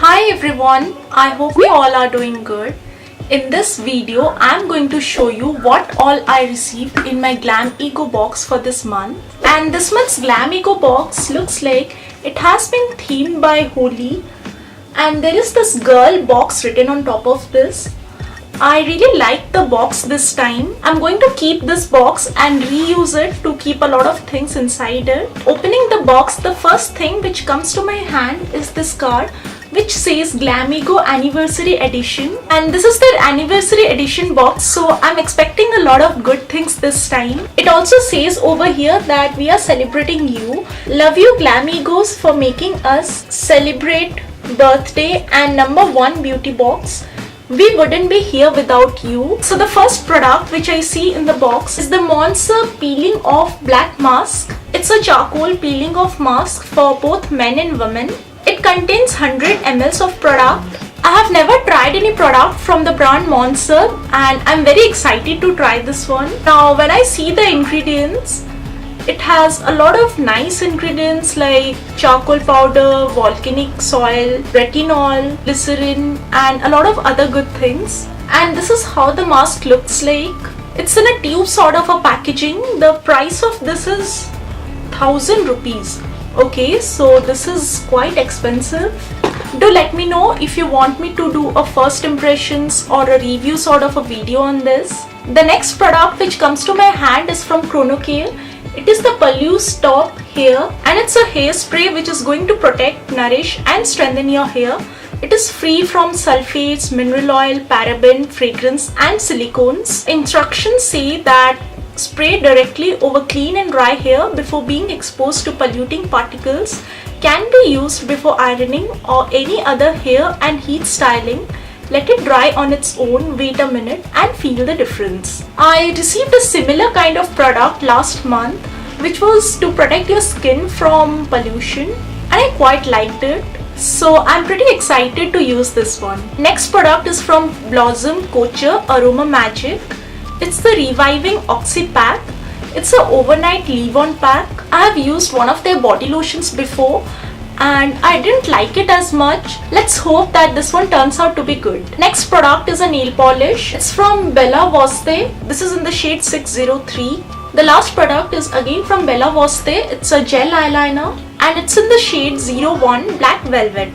Hi everyone, I hope you all are doing good. In this video, I am going to show you what all I received in my Glamego box for this month. And this month's Glamego box looks like it has been themed by Holi. And there is this girl box written on top of this. I really like the box this time. I'm going to keep this box and reuse it to keep a lot of things inside it. Opening the box, the first thing which comes to my hand is this card which says Glamego Anniversary Edition, and this is their Anniversary Edition box, so I'm expecting a lot of good things this time. It also says over here that we are celebrating you. Love you Glamegos for making us celebrate birthday and #1 beauty box. We wouldn't be here without you. So the first product which I see in the box is the mond'sub peeling off black mask. It's a charcoal peeling off mask for both men and women. It contains 100 ml of product. I have never tried any product from the brand mond'sub and I'm very excited to try this one. Now when I see the ingredients, it has a lot of nice ingredients like charcoal powder, volcanic soil, retinol, glycerin and a lot of other good things. And this is how the mask looks like. It's in a tube sort of a packaging. The price of this is 1000 rupees. Okay, so this is quite expensive. Do let me know if you want me to do a first impressions or a review sort of a video on this. The next product which comes to my hand is from Care. It is the Pollute Stop Hair and it's a hairspray which is going to protect, nourish and strengthen your hair. It is free from sulfates, mineral oil, paraben, fragrance and silicones. Instructions say that spray directly over clean and dry hair before being exposed to polluting particles, can be used before ironing or any other hair and heat styling. Let it dry on its own, wait a minute and feel the difference. I received a similar kind of product last month which was to protect your skin from pollution and I quite liked it. So I'm pretty excited to use this one. Next product is from Blossom Culture Aroma Magic. It's the Reviving Oxy Pack. It's an overnight leave-on pack. I have used one of their body lotions before and I didn't like it as much. Let's hope that this one turns out to be good. Next product is a nail polish. It's from Bella Voste. This is in the shade 603. The last product is again from Bella Voste. It's a gel eyeliner and it's in the shade 01 Black Velvet.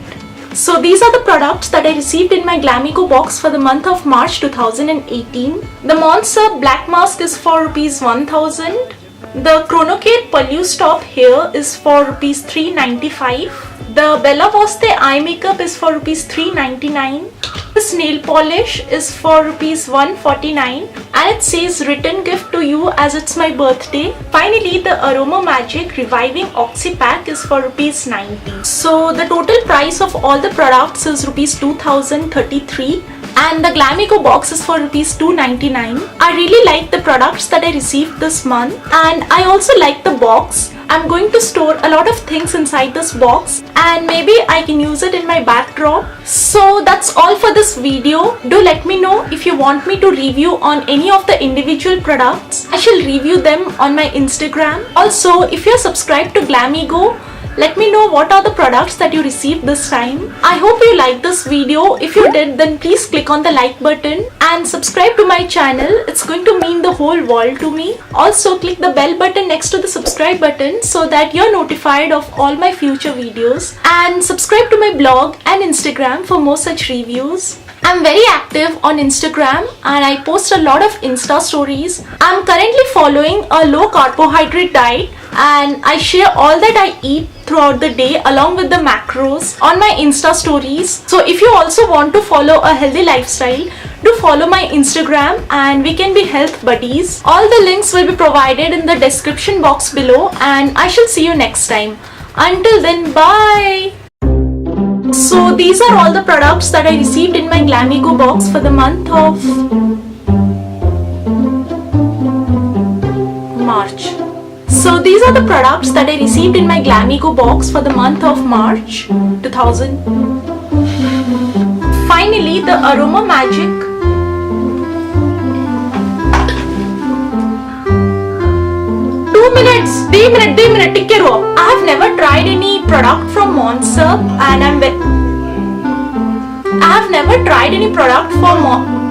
So these are the products that I received in my Glamego box for the month of March 2018. The mond'sub black mask is for rupees 1000. The Care Pollute Stop Hair is for rupees 395. The Bella Voste eye makeup is for rupees 399. This nail polish is for rupees 149 and it says written gift to you as it's my birthday. Finally, the Aroma Magic Reviving Oxy Pack is for rupees 90. So the total price of all the products is rupees 2033 and the Glamego box is for rupees 299. I really like the products that I received this month and I also like the box. I'm going to store a lot of things inside this box and maybe I can use it in my backdrop. So that's all for this video. Do let me know if you want me to review on any of the individual products. I shall review them on my Instagram. Also, if you're subscribed to Glamego, let me know what are the products that you received this time. I hope you liked this video. If you did, then please click on the like button and subscribe to my channel. It's going to mean the whole world to me. Also, click the bell button next to the subscribe button so that you're notified of all my future videos. And subscribe to my blog and Instagram for more such reviews. I'm very active on Instagram and I post a lot of Insta stories. I'm currently following a low carbohydrate diet and I share all that I eat throughout the day along with the macros on my Insta stories. So if you also want to follow a healthy lifestyle, do follow my Instagram and we can be health buddies. All the links will be provided in the description box below and I shall see you next time. Until then, bye! So these are all the products that I received in my Glamego box for the month of March. So these are the products that I received in my Glamego box for the month of March 2000. Finally, the Aroma Magic minutes, 3 minutes, take care of. I have never tried any product from mond'sub and I'm very never tried any product for